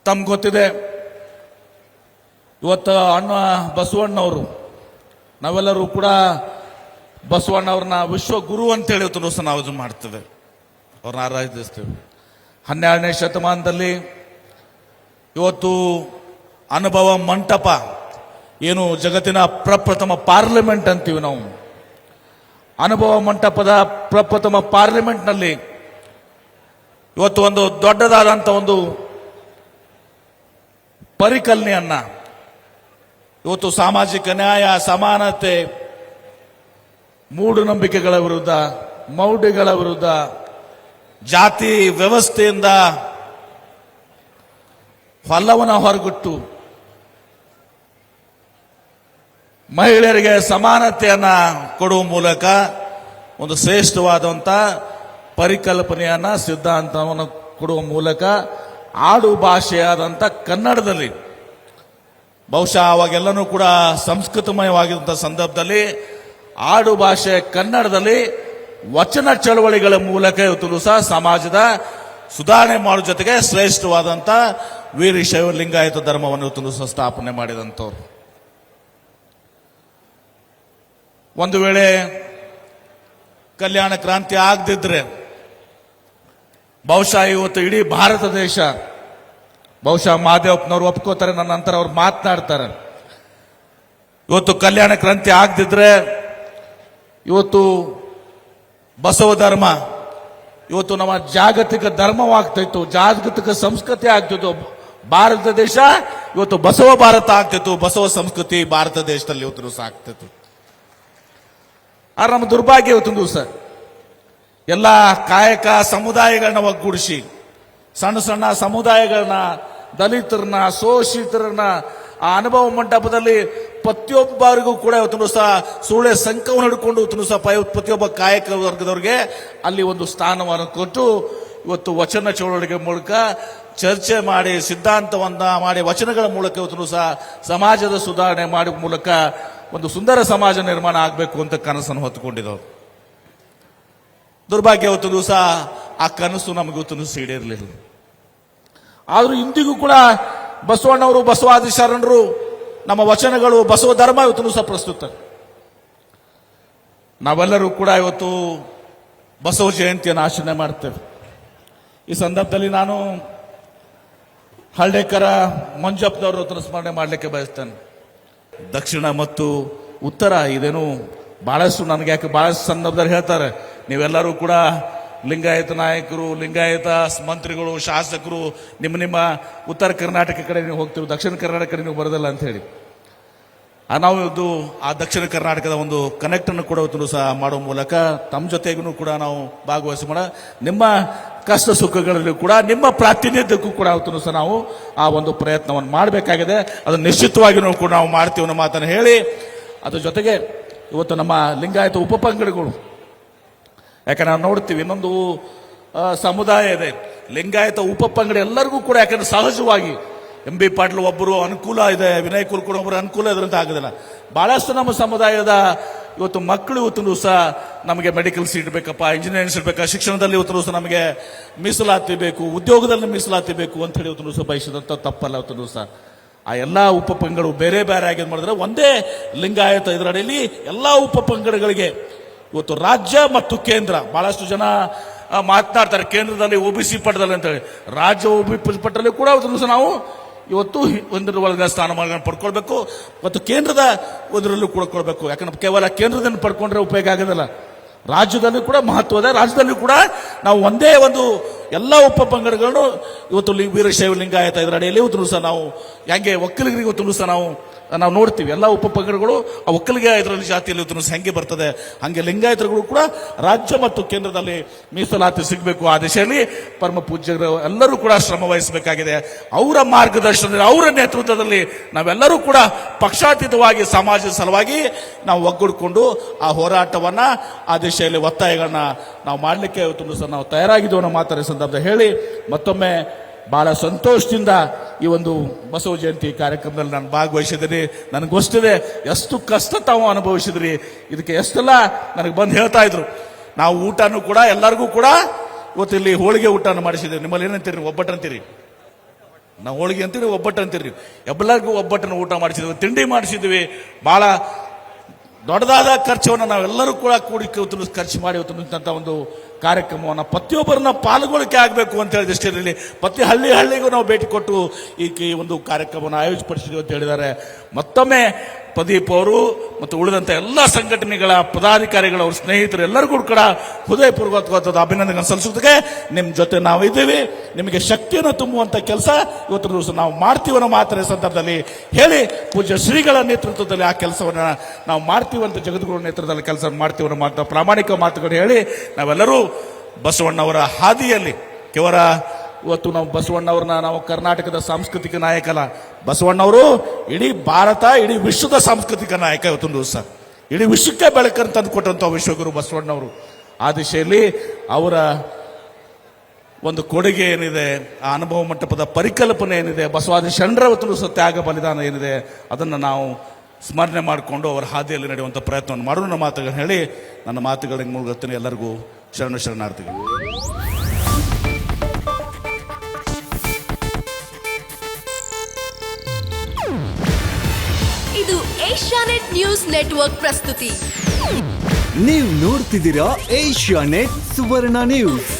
ತಮ್ಗೆ ಗೊತ್ತಿದೆ, ಇವತ್ತು ಅಣ್ಣ ಬಸವಣ್ಣವರು, ನಾವೆಲ್ಲರೂ ಕೂಡ ಬಸವಣ್ಣವ್ರನ್ನ ವಿಶ್ವಗುರು ಅಂತೇಳಿ ಇವತ್ತು ಸಹ ನಾವು ಇದು ಮಾಡ್ತೇವೆ, ಅವ್ರನ್ನ ಆರಾಧಿಸ್ತೇವೆ. 12ನೇ ಶತಮಾನದಲ್ಲಿ ಇವತ್ತು ಅನುಭವ ಮಂಟಪ, ಏನು ಜಗತ್ತಿನ ಪ್ರಪ್ರಥಮ ಪಾರ್ಲಿಮೆಂಟ್ ಅಂತೀವಿ ನಾವು, ಅನುಭವ ಮಂಟಪದ ಪ್ರಪ್ರಥಮ ಪಾರ್ಲಿಮೆಂಟ್ನಲ್ಲಿ ಇವತ್ತು ಒಂದು ದೊಡ್ಡದಾದಂಥ ಒಂದು ಪರಿಕಲ್ಪನೆಯನ್ನ, ಇವತ್ತು ಸಾಮಾಜಿಕ ನ್ಯಾಯ, ಸಮಾನತೆ, ಮೂಢನಂಬಿಕೆಗಳ ವಿರುದ್ಧ, ಮೌಢ್ಯಗಳ ವಿರುದ್ಧ, ಜಾತಿ ವ್ಯವಸ್ಥೆಯಿಂದ ಹೊಲ್ಲವನ್ನ ಹೊರಗಿಟ್ಟು ಮಹಿಳೆಯರಿಗೆ ಸಮಾನತೆಯನ್ನ ಕೊಡುವ ಮೂಲಕ ಒಂದು ಶ್ರೇಷ್ಠವಾದಂಥ ಪರಿಕಲ್ಪನೆಯನ್ನ, ಸಿದ್ಧಾಂತವನ್ನು ಕೊಡುವ ಮೂಲಕ ಆಡು ಭಾಷೆಯಾದಂಥ ಕನ್ನಡದಲ್ಲಿ, ಬಹುಶಃ ಅವಾಗೆಲ್ಲನೂ ಕೂಡ ಸಂಸ್ಕೃತಮಯವಾಗಿದ್ದಂಥ ಸಂದರ್ಭದಲ್ಲಿ ಆಡು ಭಾಷೆ ಕನ್ನಡದಲ್ಲಿ ವಚನ ಚಳವಳಿಗಳ ಮೂಲಕ ಇವತ್ತು ಸಹ ಸಮಾಜದ ಸುಧಾರಣೆ ಮಾಡುವ ಜೊತೆಗೆ ಶ್ರೇಷ್ಠವಾದಂಥ ವೀರಶೈವ ಲಿಂಗಾಯತ ಧರ್ಮವನ್ನು ಇವತ್ತು ಸಹ ಸ್ಥಾಪನೆ ಮಾಡಿದಂಥವ್ರು. ಒಂದು ವೇಳೆ ಕಲ್ಯಾಣ ಕ್ರಾಂತಿ ಆಗದಿದ್ರೆ ಬಹುಶಃ ಇವತ್ತು ಇಡೀ ಭಾರತ ದೇಶ, ಬಹುಶಃ ಮಹಾದೇವಪ್ಪನವ್ರು ಒಪ್ಕೋತಾರೆ, ನನ್ನ ನಂತರ ಅವ್ರು ಮಾತನಾಡ್ತಾರೆ, ಇವತ್ತು ಕಲ್ಯಾಣ ಕ್ರಾಂತಿ ಆಗದಿದ್ರೆ ಇವತ್ತು ಬಸವ ಧರ್ಮ ಇವತ್ತು ನಮ್ಮ ಜಾಗತಿಕ ಧರ್ಮವಾಗ್ತಿತ್ತು, ಜಾಗತಿಕ ಸಂಸ್ಕೃತಿ ಆಗ್ತಿತ್ತು. ಭಾರತ ದೇಶ ಇವತ್ತು ಬಸವ ಭಾರತ ಆಗ್ತಿತ್ತು, ಬಸವ ಸಂಸ್ಕೃತಿ ಭಾರತ ದೇಶದಲ್ಲಿ ಇವತ್ತು ಸಹ ಆಗ್ತಿತ್ತು. ಆದ್ರೆ ನಮ್ಮ ದುರ್ಭಾಗ್ಯ ಇವತ್ತೊಂದು ದಿವಸ ಎಲ್ಲ ಕಾಯಕ ಸಮುದಾಯಗಳನ್ನ ಒಗ್ಗೂಡಿಸಿ, ಸಣ್ಣ ಸಣ್ಣ ಸಮುದಾಯಗಳನ್ನ, ದಲಿತರನ್ನ, ಶೋಷಿತರನ್ನ ಆ ಅನುಭವ ಮಂಟಪದಲ್ಲಿ ಪ್ರತಿಯೊಬ್ಬರಿಗೂ ಕೂಡ ಇವತ್ತು ಸಹ ಸುಳ್ಳೆ ಸಂಕವನ್ನು ಹಿಡ್ಕೊಂಡು ಇವತ್ತು ಸಹ ಪ್ರತಿಯೊಬ್ಬ ಕಾಯಕ ವರ್ಗದವ್ರಿಗೆ ಅಲ್ಲಿ ಒಂದು ಸ್ಥಾನವನ್ನು ಕೊಟ್ಟು ಇವತ್ತು ವಚನ ಚಳವಳಿಕೆ ಮೂಲಕ ಚರ್ಚೆ ಮಾಡಿ, ಸಿದ್ಧಾಂತವನ್ನ ಮಾಡಿ, ವಚನಗಳ ಮೂಲಕ ಇವತ್ತು ಸಹ ಸಮಾಜದ ಸುಧಾರಣೆ ಮಾಡುವ ಮೂಲಕ ಒಂದು ಸುಂದರ ಸಮಾಜ ನಿರ್ಮಾಣ ಆಗಬೇಕು ಅಂತ ಕನಸನ್ನು ಹೊತ್ತುಕೊಂಡಿದ್ದವರು. ದುರ್ಭಾಗ್ಯ ಇವತ್ತು ದಿವಸ ಆ ಕನಸು ನಮಗೆ ಇವತ್ತು ಈಡೇರಲಿಲ್ಲ. ಆದರೂ ಇಂದಿಗೂ ಕೂಡ ಬಸವಣ್ಣವರು, ಬಸವಾದಿ ಶರಣರು, ನಮ್ಮ ವಚನಗಳು, ಬಸವ ಧರ್ಮ ಇವತ್ತು ಸಹ ಪ್ರಸ್ತುತ. ನಾವೆಲ್ಲರೂ ಕೂಡ ಇವತ್ತು ಬಸವ ಜಯಂತಿಯನ್ನು ಆಚರಣೆ ಮಾಡ್ತೇವೆ. ಈ ಸಂದರ್ಭದಲ್ಲಿ ನಾನು ಹಳ್ಳಿಕರ ಮಂಜಪ್ಪನವರು ಸ್ಮರಣೆ ಮಾಡಲಿಕ್ಕೆ ಬಯಸ್ತೇನೆ. ದಕ್ಷಿಣ ಮತ್ತು ಉತ್ತರ ಇದೇನು ಬಹಳಷ್ಟು, ನನಗೆ ಯಾಕೆ ಬಹಳಷ್ಟು ಸಂದರ್ಭದಲ್ಲಿ ಹೇಳ್ತಾರೆ, ನೀವೆಲ್ಲರೂ ಕೂಡ ಲಿಂಗಾಯತ ನಾಯಕರು, ಲಿಂಗಾಯತ ಮಂತ್ರಿಗಳು, ಶಾಸಕರು, ನಿಮ್ಮ ಉತ್ತರ ಕರ್ನಾಟಕ ಕಡೆ ನೀವು ಹೋಗ್ತೀವಿ, ದಕ್ಷಿಣ ಕರ್ನಾಟಕ ಕಡೆ ನೀವು ಬರೋದಿಲ್ಲ ಅಂತ ಹೇಳಿ, ನಾವು ಇದು ಆ ದಕ್ಷಿಣ ಕರ್ನಾಟಕದ ಒಂದು ಕನೆಕ್ಟ್ ಅನ್ನು ಕೂಡ ಸಹ ಮಾಡುವ ಮೂಲಕ ತಮ್ಮ ಜೊತೆಗೂ ಕೂಡ ನಾವು ಭಾಗವಹಿಸಿ ನಿಮ್ಮ ಕಷ್ಟ ಸುಖಗಳಲ್ಲಿ ಕೂಡ ನಿಮ್ಮ ಪ್ರಾತಿನಿಧ್ಯಕ್ಕೂ ಕೂಡ ಸಹ ನಾವು ಆ ಒಂದು ಪ್ರಯತ್ನವನ್ನು ಮಾಡಬೇಕಾಗಿದೆ. ಅದು ನಿಶ್ಚಿತವಾಗಿಯೂ ಕೂಡ ನಾವು ಮಾಡ್ತೀವಿ ಅನ್ನೋ ಮಾತನ್ನು ಹೇಳಿ, ಅದ್ರ ಜೊತೆಗೆ ಇವತ್ತು ನಮ್ಮ ಲಿಂಗಾಯತ ಉಪಪಂಗಡಗಳು, ಯಾಕಂದ್ರೆ ನಾವು ನೋಡ್ತೀವಿ ಇನ್ನೊಂದು ಸಮುದಾಯ ಇದೆ ಲಿಂಗಾಯತ ಉಪಪಂಗಡ ಎಲ್ಲರಿಗೂ ಕೂಡ, ಯಾಕಂದ್ರೆ ಸಹಜವಾಗಿ ಎಂ ಬಿ ಪಾಟೀಲ್ ಒಬ್ಬರು ಅನುಕೂಲ ಇದೆ, ವಿನಯ್ ಕುಲಕರ್ಣಿ ಒಬ್ಬರು ಅನುಕೂಲ ಇದ್ರಂತ ಆಗೋದಿಲ್ಲ. ಬಹಳಷ್ಟು ನಮ್ಮ ಸಮುದಾಯದ ಇವತ್ತು ಮಕ್ಕಳು ಇವತ್ತು ಸಹ ನಮಗೆ ಮೆಡಿಕಲ್ ಸೀಟ್ ಬೇಕಪ್ಪ, ಇಂಜಿನಿಯರಿಂಗ್ ಸೀಟ್ ಬೇಕಾ, ಶಿಕ್ಷಣದಲ್ಲಿ ಇವತ್ತು ಸಹ ನಮಗೆ ಮೀಸಲಾತಿ ಬೇಕು, ಉದ್ಯೋಗದಲ್ಲಿ ಮೀಸಲಾತಿ ಬೇಕು ಅಂತ ಹೇಳಿ ಇವತ್ತು ಸಹ ಬಯಸಿದಂತ ತಪ್ಪಲ್ಲ. ಇವತ್ತು ಸಹ ಆ ಎಲ್ಲ ಉಪಪಂಗಡಗಳು ಬೇರೆ ಬೇರೆ ಆಗಿ ಮಾಡಿದ್ರೆ ಒಂದೇ ಲಿಂಗಾಯತ ಇದರಡಿಯಲ್ಲಿ ಎಲ್ಲ ಉಪಪಂಗಡಗಳಿಗೆ ಇವತ್ತು ರಾಜ್ಯ ಮತ್ತು ಕೇಂದ್ರ, ಬಹಳಷ್ಟು ಜನ ಮಾತನಾಡ್ತಾರೆ ಕೇಂದ್ರದಲ್ಲಿ ಒಬಿಸಿ ಪಟ್ಟದಲ್ಲಿ ಅಂತ ಹೇಳಿ, ರಾಜ್ಯ ಒಬಿಸಿ ಪಟ್ಟದಲ್ಲಿ ಕೂಡ ಸಹ ನಾವು ಇವತ್ತು ಒಂದರ ಒಳಗೆ ಸ್ಥಾನಮಾನ ಪಡ್ಕೊಳ್ಬೇಕು ಮತ್ತು ಕೇಂದ್ರದ ಒಂದರಲ್ಲೂ ಕೂಡ ಕೊಡಬೇಕು. ಯಾಕಂದ್ರೆ ಕೇವಲ ಕೇಂದ್ರದಲ್ಲಿ ಪಡ್ಕೊಂಡ್ರೆ ಉಪಯೋಗ ಆಗೋದಿಲ್ಲ, ರಾಜ್ಯದಲ್ಲಿ ಕೂಡ ಮಹತ್ವದ, ರಾಜ್ಯದಲ್ಲಿ ಕೂಡ ನಾವು ಒಂದೇ ಒಂದು ಎಲ್ಲ ಉಪಪಂಗಡಗಳನ್ನು ಇವತ್ತು ವೀರಶೈವ ಲಿಂಗಾಯತ ಇದರ ಅಡಿಯಲ್ಲಿ ಇವತ್ತು ಸಹ ನಾವು ಹೆಂಗೆ ಒಕ್ಕಲಿಗರಿಗೆ ಇವತ್ತು ಸಹ ನಾವು ನೋಡ್ತೀವಿ, ಎಲ್ಲ ಉಪಪಂಗಡಗಳು ಆ ಒಕ್ಕಲಿಗ ಇದರಲ್ಲಿ ಜಾತಿಯಲ್ಲಿ ಇವತ್ತು ಹೆಂಗೆ ಬರ್ತದೆ, ಹಂಗೆ ಲಿಂಗಾಯತರುಗಳು ಕೂಡ ರಾಜ್ಯ ಮತ್ತು ಕೇಂದ್ರದಲ್ಲಿ ಮೀಸಲಾತಿ ಸಿಗಬೇಕು. ಆ ದಿಶೆಯಲ್ಲಿ ಪರಮ ಪೂಜ್ಯರು ಎಲ್ಲರೂ ಕೂಡ ಶ್ರಮ ವಹಿಸಬೇಕಾಗಿದೆ. ಅವರ ಮಾರ್ಗದರ್ಶನದಲ್ಲಿ, ಅವರ ನೇತೃತ್ವದಲ್ಲಿ ನಾವೆಲ್ಲರೂ ಕೂಡ ಪಕ್ಷಾತೀತವಾಗಿ ಸಮಾಜದ ಸಲುವಾಗಿ ನಾವು ಒಗ್ಗೂಡಿಕೊಂಡು ಆ ಹೋರಾಟವನ್ನ, ಆ ದಿಶೆಯಲ್ಲಿ ಒತ್ತಾಯಗಳನ್ನ ನಾವು ಮಾಡಲಿಕ್ಕೆ ಇವತ್ತು ಸಹ ನಾವು ತಯಾರಾಗಿದ್ದೇವೆ ಅನ್ನೋ ಮಾತಾಡೋ ಸಂದರ್ಭ ಹೇಳಿ, ಮತ್ತೊಮ್ಮೆ ಬಹಳ ಸಂತೋಷದಿಂದ ಈ ಒಂದು ಬಸವ ಜಯಂತಿ ಕಾರ್ಯಕ್ರಮದಲ್ಲಿ ನಾನು ಭಾಗವಹಿಸಿದ್ದೀನಿ. ನನಗೆ ಗೊತ್ತಿದೆ ಎಷ್ಟು ಕಷ್ಟ ತಾವು ಅನುಭವಿಸಿದ್ರಿ, ಇದಕ್ಕೆ ಎಷ್ಟೆಲ್ಲ ನನಗೆ ಬಂದು ಹೇಳ್ತಾ ಇದ್ರು. ನಾವು ಊಟನೂ ಕೂಡ ಎಲ್ಲರಿಗೂ ಕೂಡ ಇವತ್ತು ಇಲ್ಲಿ ಹೋಳಿಗೆ ಊಟನ ಮಾಡಿಸಿದ್ದೇವೆ. ನಿಮ್ಮಲ್ಲಿ ಏನಂತೀರಿ, ಒಬ್ಬಟ್ಟು ಅಂತೀರಿ, ನಾವು ಹೋಳಿಗೆ ಅಂತೀವಿ, ಒಬ್ಬಟ್ಟು ಅಂತೀರಿ. ಎಲ್ಲರಿಗೂ ಒಬ್ಬಟ್ಟನ್ನು ಊಟ ಮಾಡಿಸಿದ್ವಿ, ತಿಂಡಿ ಮಾಡಿಸಿದ್ವಿ. ಭಾಳ ದೊಡ್ಡದಾದ ಖರ್ಚವನ್ನು ನಾವೆಲ್ಲರೂ ಕೂಡ ಕೂಡಿ ಖರ್ಚು ಮಾಡಿ ಇವತ್ತು ಒಂದು ಕಾರ್ಯಕ್ರಮವನ್ನು ಪ್ರತಿಯೊಬ್ಬರನ್ನ ಪಾಲ್ಗೊಳ್ಳಿಕೆ ಆಗಬೇಕು ಅಂತ ಹೇಳಿ ದೃಷ್ಟಿಯಲ್ಲಿ ಪ್ರತಿ ಹಳ್ಳಿಗೂ ನಾವು ಭೇಟಿ ಕೊಟ್ಟು ಈ ಒಂದು ಕಾರ್ಯಕ್ರಮವನ್ನು ಆಯೋಜಪಡಿಸಿದ್ವಿ ಅಂತ ಹೇಳಿದ್ದಾರೆ. ಮತ್ತೊಮ್ಮೆ ಪ್ರದೀಪ್ ಅವರು ಮತ್ತು ಉಳಿದಂಥ ಎಲ್ಲ ಸಂಘಟನೆಗಳ ಪದಾಧಿಕಾರಿಗಳು, ಅವ್ರ ಸ್ನೇಹಿತರು ಎಲ್ಲರಿಗೂ ಕೂಡ ಹೃದಯಪೂರ್ವಕವಾದ ಅಭಿನಂದನೆ ಸಲ್ಲಿಸೋದಕ್ಕೆ ನಿಮ್ಮ ಜೊತೆ ನಾವು ಇದ್ದೀವಿ. ನಿಮಗೆ ಶಕ್ತಿಯನ್ನು ತುಂಬುವಂಥ ಕೆಲಸ ಇವತ್ತು ದಿವಸ ನಾವು ಮಾಡ್ತೀವನ್ನೋ ಮಾತ್ರ ಸಂದರ್ಭದಲ್ಲಿ ಹೇಳಿ, ಪೂಜ್ಯ ಶ್ರೀಗಳ ನೇತೃತ್ವದಲ್ಲಿ ಆ ಕೆಲಸವನ್ನು ನಾವು ಮಾಡ್ತೀವಂತ, ಜಗದ್ಗುರು ನೇತೃತ್ವದಲ್ಲಿ ಕೆಲಸ ಮಾಡ್ತೀವನ್ನೋ ಮಾತು ಪ್ರಾಮಾಣಿಕ ಮಾತುಗಳು ಹೇಳಿ ನಾವೆಲ್ಲರೂ ಬಸವಣ್ಣವರ ಹಾದಿಯಲ್ಲಿ ಕೇವಲ ಇವತ್ತು ನಾವು ಬಸವಣ್ಣವ್ರನ್ನ ನಾವು ಕರ್ನಾಟಕದ ಸಾಂಸ್ಕೃತಿಕ ನಾಯಕ ಅಲ್ಲ, ಬಸವಣ್ಣವರು ಇಡೀ ಭಾರತ, ಇಡೀ ವಿಶ್ವದ ಸಾಂಸ್ಕೃತಿಕ ನಾಯಕ. ಇವತ್ತೊಂದು ದಿವಸ ಇಡೀ ವಿಶ್ವಕ್ಕೆ ಬೆಳಕನ್ನು ತಂದು ಕೊಟ್ಟಂತ ವಿಶ್ವಗುರು ಬಸವಣ್ಣವರು. ಆ ದಿಶೆಯಲ್ಲಿ ಅವರ ಒಂದು ಕೊಡುಗೆ ಏನಿದೆ, ಆ ಅನುಭವ ಮಂಟಪದ ಪರಿಕಲ್ಪನೆ ಏನಿದೆ, ಬಸವಾದಿ ಶರಣರ ಇವತ್ತು ತ್ಯಾಗ ಬಲಿದಾನ ಏನಿದೆ, ಅದನ್ನು ನಾವು ಸ್ಮರಣೆ ಮಾಡಿಕೊಂಡು ಅವರ ಹಾದಿಯಲ್ಲಿ ನಡೆಯುವಂಥ ಪ್ರಯತ್ನವನ್ನು ಮಾಡೋಣ ಮಾತುಗಳನ್ನು ಹೇಳಿ ನನ್ನ ಮಾತುಗಳಿಗೆ ಮುಳುಗುತ್ತೇನೆ. ಎಲ್ಲರಿಗೂ ಶರಣಾರ್ಥಿಗಳು. ಇದು ಏಷ್ಯಾನೆಟ್ ನ್ಯೂಸ್ ನೆಟ್ವರ್ಕ್ ಪ್ರಸ್ತುತಿ. ನೀವು ನೋಡ್ತಿದ್ದೀರಾ ಏಷ್ಯಾನೆಟ್ ಸುವರ್ಣ ನ್ಯೂಸ್.